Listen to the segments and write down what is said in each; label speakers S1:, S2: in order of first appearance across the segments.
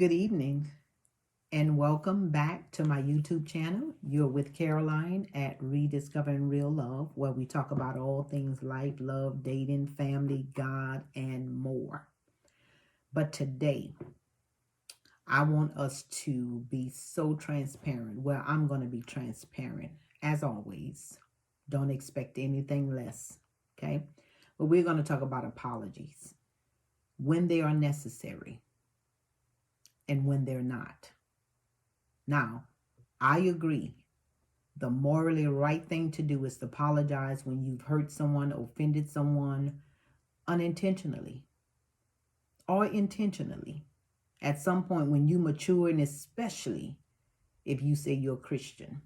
S1: Good evening and welcome back to my YouTube channel. You're with Caroline at Rediscovering Real Love, where we talk about all things life, love, dating, family, God, and more. But today, I want us to be so transparent. Well, I'm going to be transparent as always. Don't expect anything less, okay? But we're going to talk about apologies when they are necessary and when they're not. Now, I agree. The morally right thing to do is to apologize when you've hurt someone, offended someone unintentionally or intentionally. At some point when you mature, and especially if you say you're a Christian,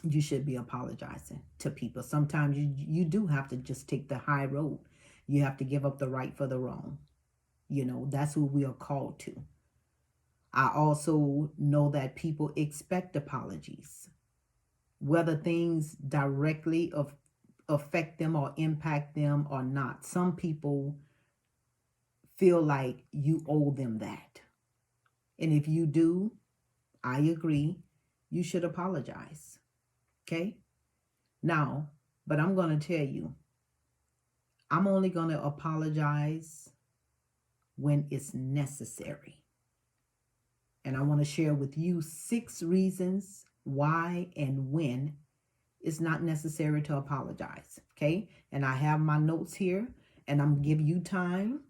S1: you should be apologizing to people. Sometimes you do have to just take the high road. You have to give up the right for the wrong. That's who we are called to. I also know that people expect apologies, whether things directly affect them or impact them or not. Some people feel like you owe them that. And if you do, I agree, you should apologize. Okay? Now, but I'm going to tell you, I'm only going to apologize when it's necessary. And I want to share with you 6 reasons why and when it's not necessary to apologize. Okay? And I have my notes here, and I'm going to give you time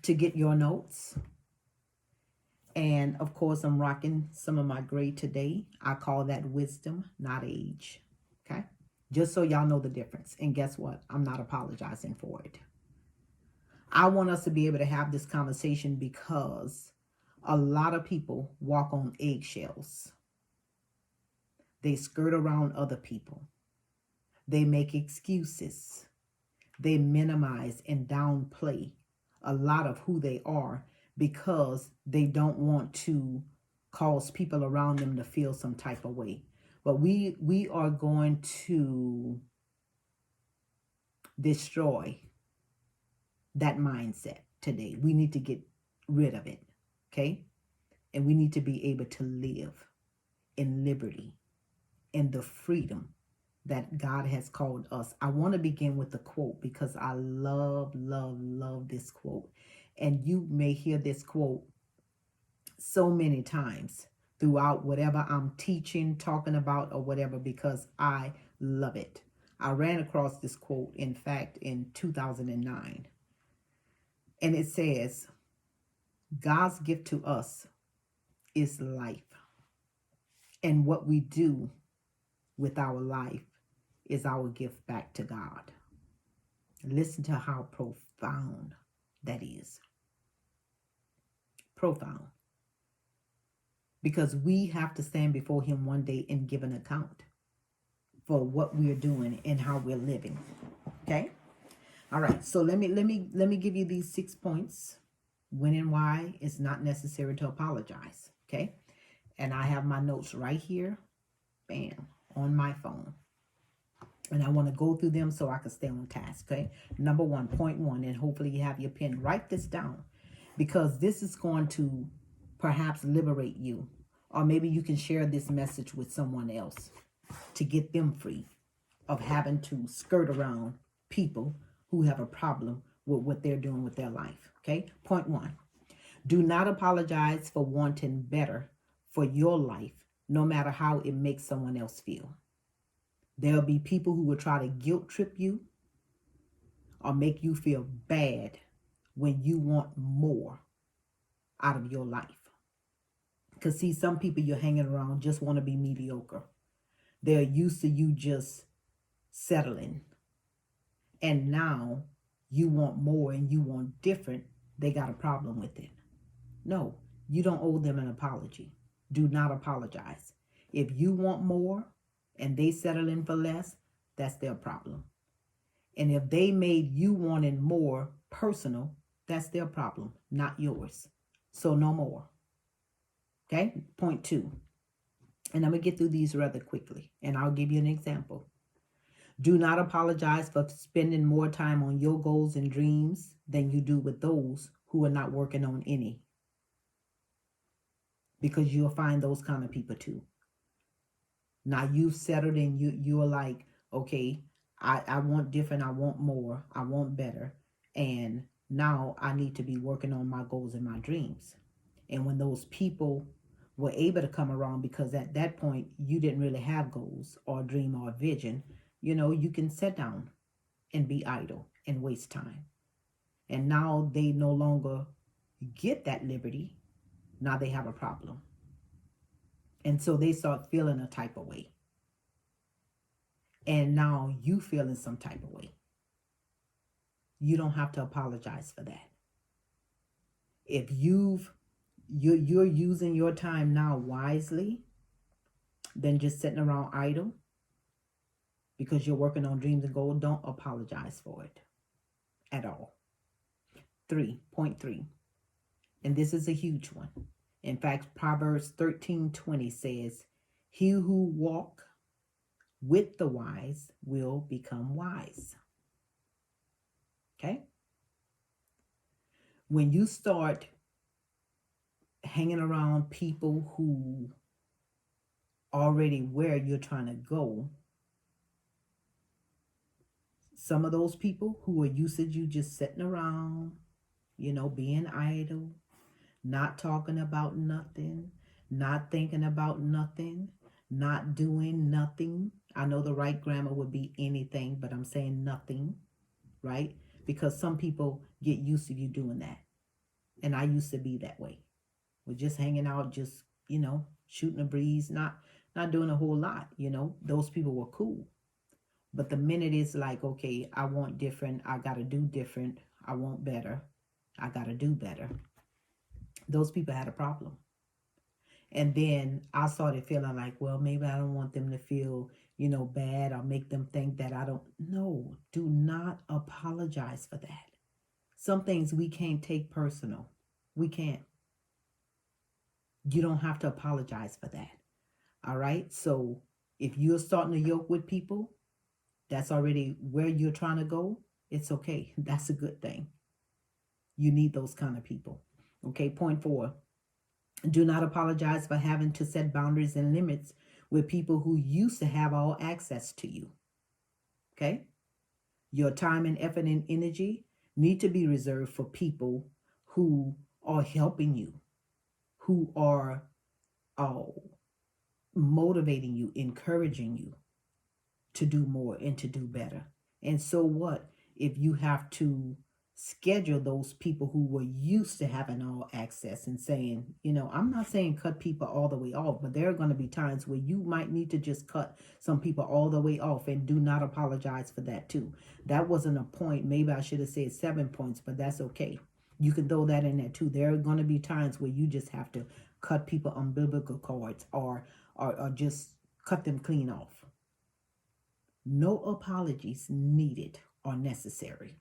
S1: to get your notes. And of course, I'm rocking some of my gray today. I call that wisdom, not age. Okay? Just so y'all know the difference. And guess what? I'm not apologizing for it. I want us to be able to have this conversation because a lot of people walk on eggshells. They skirt around other people. They make excuses. They minimize and downplay a lot of who they are because they don't want to cause people around them to feel some type of way. But we are going to destroy that mindset today. We need to get rid of it, okay? And we need to be able to live in liberty and the freedom that God has called us. I want to begin with the quote because I love this quote. And you may hear this quote so many times throughout whatever I'm teaching, talking about, or whatever, because I love it. I ran across this quote, in fact, in 2009. And it says, God's gift to us is life. And what we do with our life is our gift back to God. Listen to how profound that is. Profound. Because we have to stand before him one day and give an account for what we're doing and how we're living. Okay? All right. So let me give you these 6 points when and why it's not necessary to apologize. Okay? And I have my notes right here. Bam. On my phone. And I want to go through them so I can stay on task, okay? Number 1, point 1, and hopefully you have your pen. Write this down because this is going to perhaps liberate you. Or maybe you can share this message with someone else to get them free of having to skirt around people who have a problem with what they're doing with their life, okay? Point 1, do not apologize for wanting better for your life, no matter how it makes someone else feel. There'll be people who will try to guilt trip you or make you feel bad when you want more out of your life. Because see, some people you're hanging around just want to be mediocre. They're used to you just settling. And now you want more and you want different. They got a problem with it. No, you don't owe them an apology. Do not apologize. If you want more and they settle in for less, that's their problem. And if they made you wanting more personal, that's their problem, not yours. So no more. Okay? Point 2. And I'm going to get through these rather quickly. And I'll give you an example. Do not apologize for spending more time on your goals and dreams than you do with those who are not working on any. because you'll find those kind of people too. Now you've settled and you're like, okay, I want different, I want more, I want better. And now I need to be working on my goals and my dreams. And when those people were able to come around, because at that point you didn't really have goals or dream or vision, you can sit down and be idle and waste time. And now they no longer get that liberty. Now they have a problem. And so they start feeling a type of way. And now you feeling some type of way. You don't have to apologize for that. If you're using your time now wisely, than just sitting around idle because you're working on dreams and goals, don't apologize for it at all. 3.3, and this is a huge one. In fact, Proverbs 13:20 says, he who walk with the wise will become wise. Okay? When you start hanging around people who already where you're trying to go, some of those people who are used to you just sitting around, being idle, not talking about nothing, not thinking about nothing, not doing nothing. I know the right grammar would be anything, but I'm saying nothing, right? Because some people get used to you doing that. And I used to be that way. We're just hanging out, just, shooting a breeze, not doing a whole lot, Those people were cool. But the minute it's like, okay, I want different, I got to do different, I want better, I got to do better. Those people had a problem. And then I started feeling like, well, maybe I don't want them to feel, bad or make them think that I don't. No, do not apologize for that. Some things we can't take personal. We can't. You don't have to apologize for that. All right? So if you're starting to yoke with people, that's already where you're trying to go. It's okay. That's a good thing. You need those kind of people. Okay, point 4. Do not apologize for having to set boundaries and limits with people who used to have all access to you. Okay? Your time and effort and energy need to be reserved for people who are helping you, who are motivating you, encouraging you to do more and to do better. And so what if you have to schedule those people who were used to having all access and saying, I'm not saying cut people all the way off, but there are going to be times where you might need to just cut some people all the way off, and do not apologize for that too. That wasn't a point. Maybe I should have said 7 points, but that's okay. You can throw that in there too. There are going to be times where you just have to cut people on biblical cords or just cut them clean off. No apologies needed or necessary.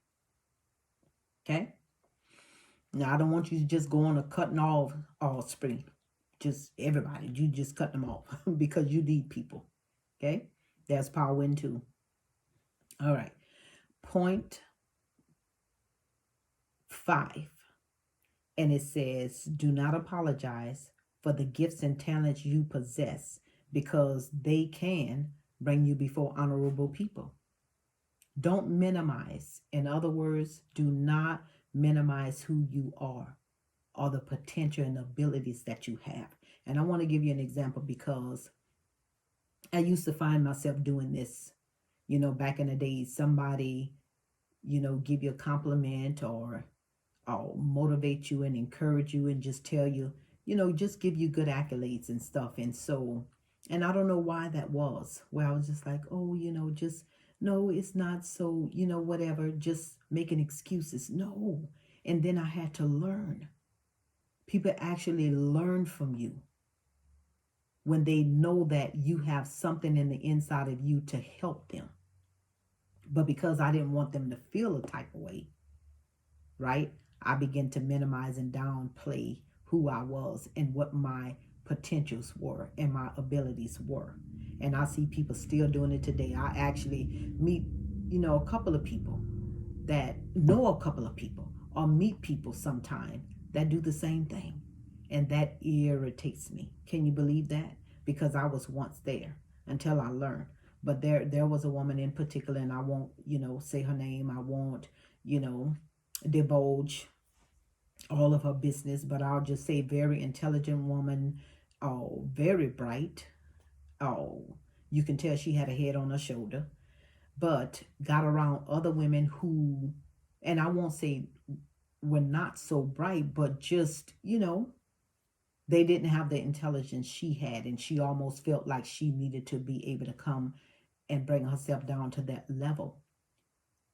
S1: Okay? Now, I don't want you to just go on a cutting off all spree. Just everybody. You just cut them off because you need people. Okay? There's power in 2. All right. Point 5. And it says, do not apologize for the gifts and talents you possess, because they can bring you before honorable people. Don't minimize. In other words, do not minimize who you are or the potential and abilities that you have. And I want to give you an example, because I used to find myself doing this, back in the days. Somebody, give you a compliment or motivate you and encourage you and just tell you, just give you good accolades and stuff. And I don't know why that was, where I was just like, oh, just, no, it's not so, whatever, just making excuses. No. And then I had to learn. People actually learn from you when they know that you have something in the inside of you to help them. But because I didn't want them to feel a type of way, right, I began to minimize and downplay who I was and what my potentials were and my abilities were. And I see people still doing it today. I actually meet, a couple of people that know a couple of people, or meet people sometime that do the same thing. And that irritates me. Can you believe that? Because I was once there until I learned. But there was a woman in particular, and I won't, say her name. I won't, divulge all of her business, but I'll just say very intelligent woman, oh, very bright. Oh, you can tell she had a head on her shoulder, but got around other women who, and I won't say were not so bright, but just, they didn't have the intelligence she had, and she almost felt like she needed to be able to come and bring herself down to that level.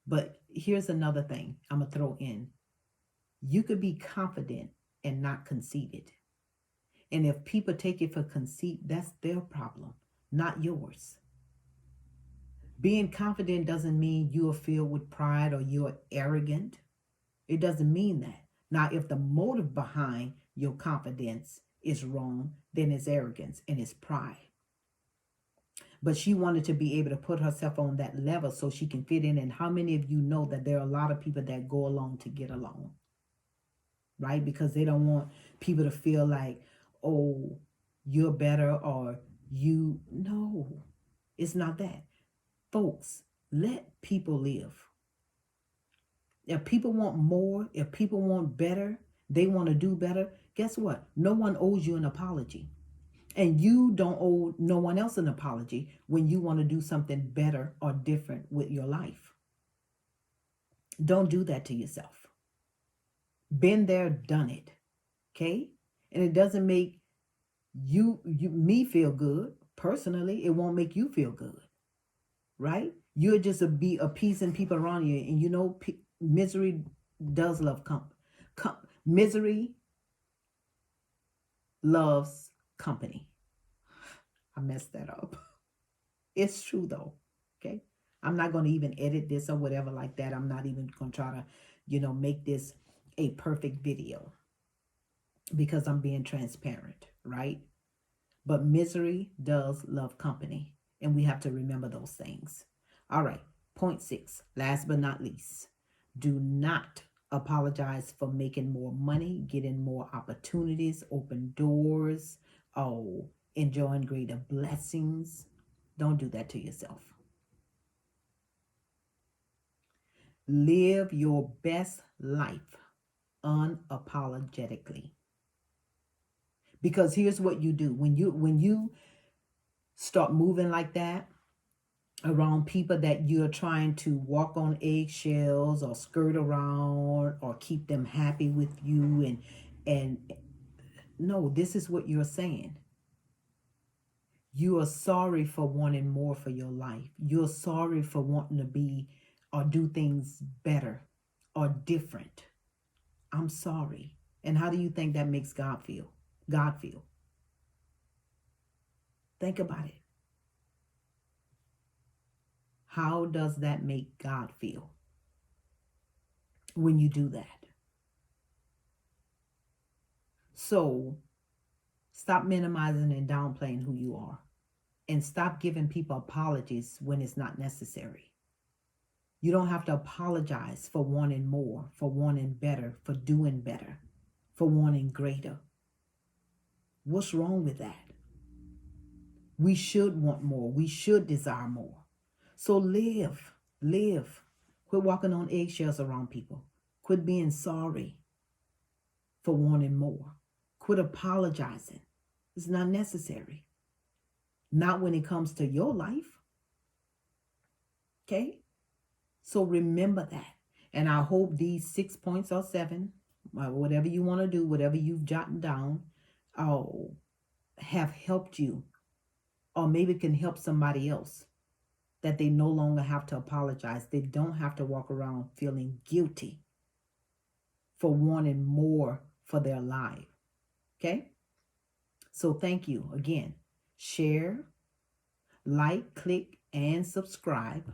S1: But here's another thing I'm going to throw in. You could be confident and not conceited. And if people take it for conceit, that's their problem, not yours. Being confident doesn't mean you are filled with pride or you're arrogant. It doesn't mean that. Now, if the motive behind your confidence is wrong, then it's arrogance and it's pride. But she wanted to be able to put herself on that level so she can fit in. And how many of you know that there are a lot of people that go along to get along? Right? Because they don't want people to feel like, oh, you're better or you. No, it's not that. Folks, let people live. If people want more, if people want better, they want to do better, guess what? No one owes you an apology. And you don't owe no one else an apology when you want to do something better or different with your life. Don't do that to yourself. Been there, done it. Okay? And it doesn't make me feel good. Personally, it won't make you feel good. Right? You'll just be appeasing people around you. And misery does love misery loves company. I messed that up. It's true though. Okay. I'm not going to even edit this or whatever like that. I'm not even going to try to, make this a perfect video because I'm being transparent, right? But misery does love company. And we have to remember those things. All right. Point 6, last but not least, do not apologize for making more money, getting more opportunities, open doors, enjoying greater blessings. Don't do that to yourself. Live your best life unapologetically. Because here's what you do. When you start moving like that around people that you're trying to walk on eggshells or skirt around or keep them happy with you, and no, this is what you're saying. You are sorry for wanting more for your life. You're sorry for wanting to be or do things better or different. I'm sorry. And how do you think that makes God feel? Think about it. How does that make God feel when you do that? So stop minimizing and downplaying who you are. And stop giving people apologies when it's not necessary. You don't have to apologize for wanting more, for wanting better, for doing better, for wanting greater. What's wrong with that? We should want more. We should desire more. So live. Quit walking on eggshells around people. Quit being sorry for wanting more. Quit apologizing. It's not necessary. Not when it comes to your life. Okay? So remember that. And I hope these 6 points or 7, whatever you want to do, whatever you've jotted down, have helped you. Or maybe can help somebody else. That they no longer have to apologize. They don't have to walk around feeling guilty for wanting more for their life. Okay? So thank you again. Share, like, click, and subscribe